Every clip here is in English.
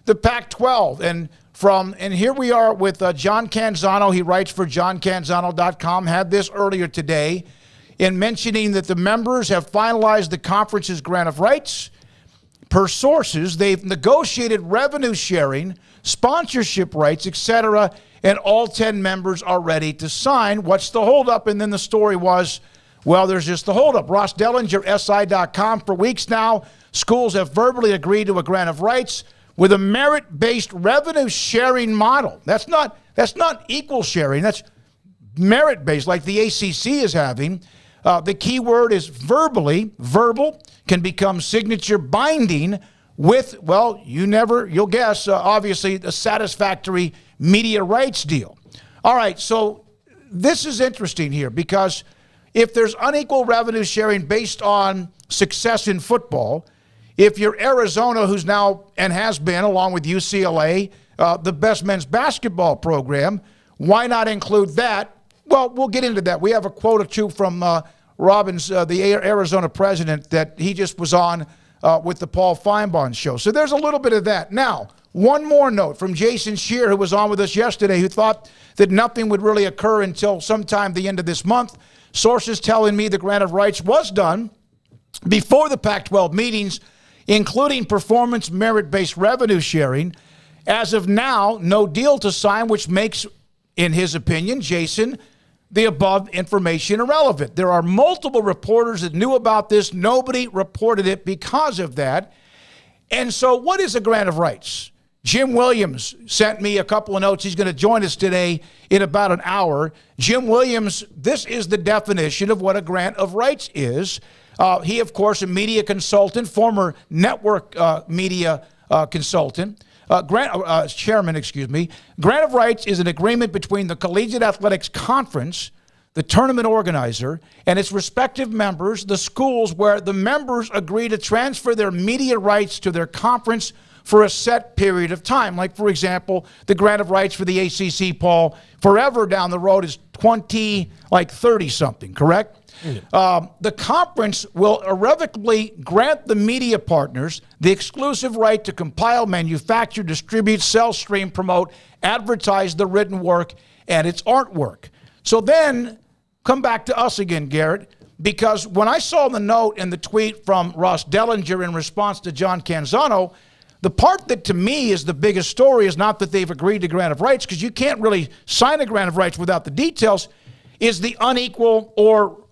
the Pac-12. And here we are with John Canzano. He writes for johncanzano.com, had this earlier today in mentioning that the members have finalized the conference's grant of rights. Per sources, they've negotiated revenue sharing, sponsorship rights, etc., and all 10 members are ready to sign. What's the holdup? And then the story was, well, there's just the holdup. Ross Dellinger, SI.com, for weeks now, schools have verbally agreed to a grant of rights with a merit-based revenue sharing model. That's not equal sharing. That's merit-based, like the ACC is having. The key word is verbally. Verbal can become signature binding with, well, you'll guess, obviously, a satisfactory media rights deal. All right, so this is interesting here because if there's unequal revenue sharing based on success in football, if you're Arizona, who's now and has been, along with UCLA, the best men's basketball program, why not include that? Well, we'll get into that. We have a quote or two from Robbins, the Arizona president, that he just was on with the Paul Feinbaum show. So there's a little bit of that. Now, one more note from Jason Shear, who was on with us yesterday, who thought that nothing would really occur until sometime the end of this month. Sources telling me the grant of rights was done before the Pac-12 meetings, including performance merit-based revenue sharing. As of now, no deal to sign, which makes, in his opinion, Jason, the above information irrelevant. There are multiple reporters that knew about this. Nobody reported it because of that. And so what is a grant of rights? Jim Williams sent me a couple of notes. He's going to join us today in about an hour. Jim Williams, this is the definition of what a grant of rights is. He, of course, a media consultant, former network media consultant, chairman. Grant of rights is an agreement between the Collegiate Athletics Conference, the tournament organizer, and its respective members, the schools, where the members agree to transfer their media rights to their conference for a set period of time. Like, for example, the grant of rights for the ACC, Paul, forever down the road is 30-something, correct? The conference will irrevocably grant the media partners the exclusive right to compile, manufacture, distribute, sell, stream, promote, advertise the written work and its artwork. So then, come back to us again, Garrett, because when I saw the note and the tweet from Ross Dellinger in response to John Canzano, the part that to me is the biggest story is not that they've agreed to grant of rights, because you can't really sign a grant of rights without the details, is the unequal or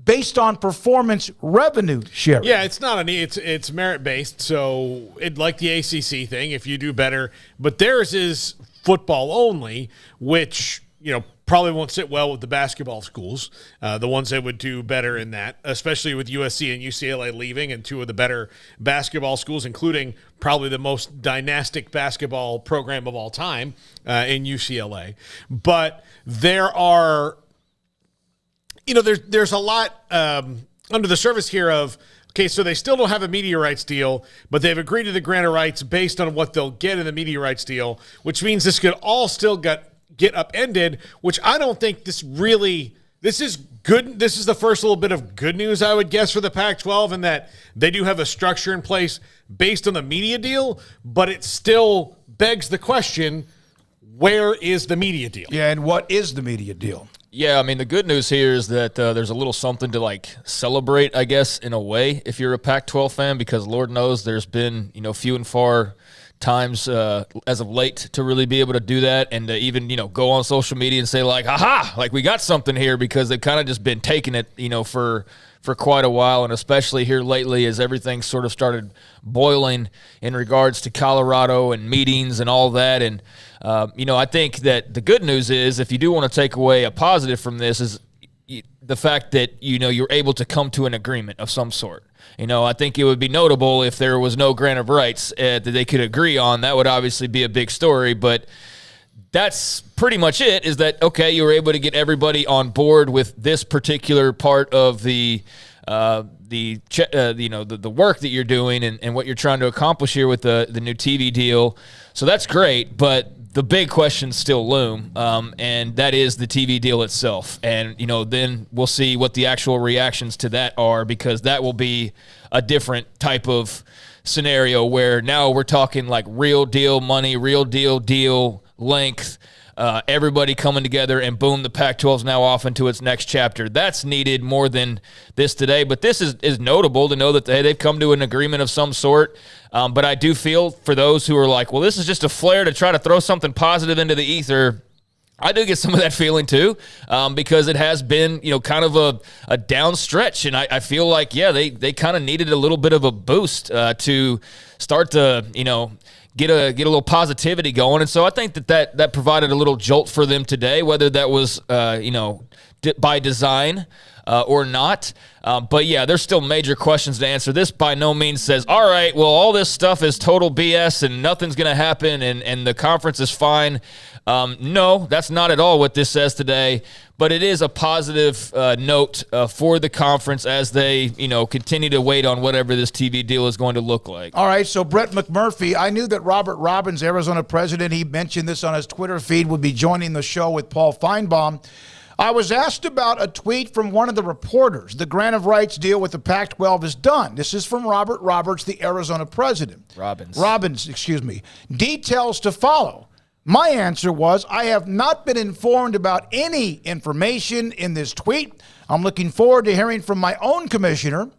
based on performance revenue sharing. Yeah, it's merit-based, so like the ACC thing, if you do better. But theirs is football only, which, probably won't sit well with the basketball schools, the ones that would do better in that, especially with USC and UCLA leaving and two of the better basketball schools, including probably the most dynastic basketball program of all time in UCLA. But there are, there's a lot under the surface here of, okay, so they still don't have a media rights deal, but they've agreed to the grant of rights based on what they'll get in the media rights deal, which means this could all still get upended, which I don't think this is good. This is the first little bit of good news, I would guess, for the Pac-12, in that they do have a structure in place based on the media deal, but it still begs the question, where is the media deal? Yeah, and what is the media deal? Yeah, I mean, the good news here is that there's a little something to, celebrate, I guess, in a way, if you're a Pac-12 fan, because Lord knows there's been, few and far times as of late to really be able to do that and to even, go on social media and say, aha, we got something here, because they've kind of just been taking it, for quite a while, and especially here lately as everything sort of started boiling in regards to Colorado and meetings and all that. And, I think that the good news is, if you do want to take away a positive from this, is the fact that, you're able to come to an agreement of some sort. I think it would be notable if there was no grant of rights that they could agree on. That would obviously be a big story, but that's pretty much it, is that, okay, you were able to get everybody on board with this particular part of the work that you're doing and what you're trying to accomplish here with the new TV deal. So that's great, but the big questions still loom, and that is the TV deal itself. And, then we'll see what the actual reactions to that are, because that will be a different type of scenario where now we're talking like real deal money, real deal length, everybody coming together, and boom, the Pac-12 is now off into its next chapter. That's needed more than this today. But this is notable to know that they've come to an agreement of some sort. But I do feel for those who are like, well, this is just a flare to try to throw something positive into the ether. I do get some of that feeling too, because it has been, kind of a down stretch. And I feel like, they kind of needed a little bit of a boost to start to, get a little positivity going. And so I think that provided a little jolt for them today, whether that was, by design or not. But yeah, there's still major questions to answer. This by no means says, all right, well, all this stuff is total BS and nothing's going to happen and the conference is fine. No, that's not at all what this says today, but it is a positive note for the conference as they, continue to wait on whatever this TV deal is going to look like. All right, so Brett McMurphy, I knew that Robert Robbins, Arizona president, he mentioned this on his Twitter feed, would be joining the show with Paul Feinbaum. I was asked about a tweet from one of the reporters. The grant of rights deal with the Pac-12 is done. This is from Robert Roberts, the Arizona president. Robbins, excuse me. Details to follow. My answer was, I have not been informed about any information in this tweet. I'm looking forward to hearing from my own commissioner.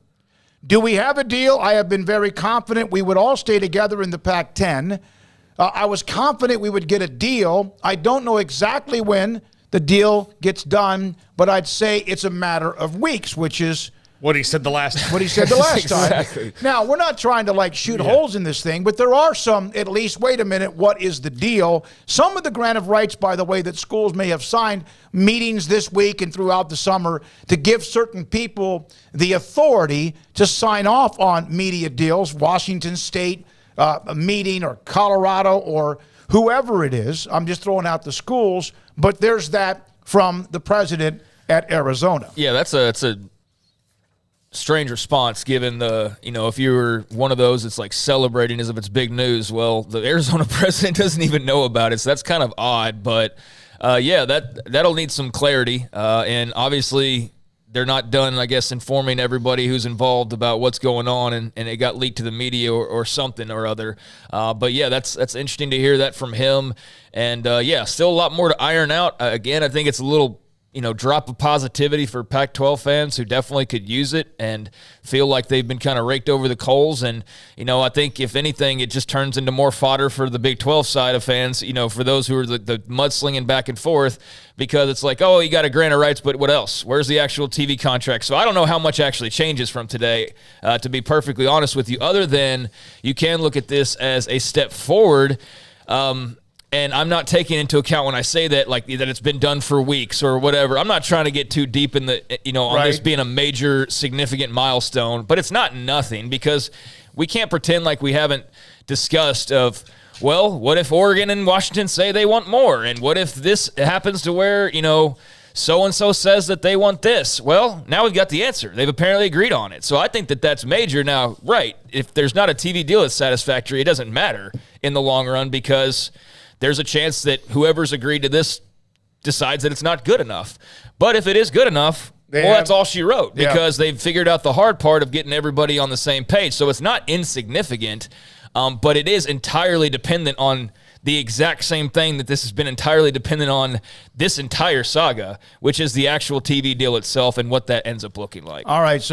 Do we have a deal? I have been very confident we would all stay together in the Pac-10. I was confident we would get a deal. I don't know exactly when the deal gets done, but I'd say it's a matter of weeks, which is what he said the last time. What he said the last Exactly. time. Now, we're not trying to shoot holes in this thing, but there are some, at least, wait a minute, what is the deal? Some of the grant of rights, by the way, that schools may have signed meetings this week and throughout the summer to give certain people the authority to sign off on media deals, Washington State, a meeting, or Colorado, or whoever it is. I'm just throwing out the schools, but there's that from the president at Arizona. Yeah, that's a strange response given the, if you were one of those that's like celebrating as if it's big news. Well, the Arizona president doesn't even know about it, so that's kind of odd. But that'll need some clarity, and obviously they're not done, I guess, informing everybody who's involved about what's going on, and it got leaked to the media or something or other. But yeah, that's interesting to hear that from him. And still a lot more to iron out. Again, I think it's a little drop of positivity for Pac-12 fans who definitely could use it and feel like they've been kind of raked over the coals. And, I think if anything, it just turns into more fodder for the Big 12 side of fans, for those who are the mudslinging back and forth, because it's like, oh, you got a grant of rights, but what else? Where's the actual TV contract? So I don't know how much actually changes from today, to be perfectly honest with you, other than you can look at this as a step forward. And I'm not taking into account when I say that, that it's been done for weeks or whatever. I'm not trying to get too deep in the, on this being a major, significant milestone. But it's not nothing, because we can't pretend like we haven't discussed of, well, what if Oregon and Washington say they want more? And what if this happens to where, so-and-so says that they want this? Well, now we've got the answer. They've apparently agreed on it. So I think that's major. Now, if there's not a TV deal that's satisfactory, it doesn't matter in the long run, because there's a chance that whoever's agreed to this decides that it's not good enough. But if it is good enough, that's all she wrote, because they've figured out the hard part of getting everybody on the same page. So it's not insignificant, but it is entirely dependent on the exact same thing that this has been entirely dependent on this entire saga, which is the actual TV deal itself and what that ends up looking like. All right, so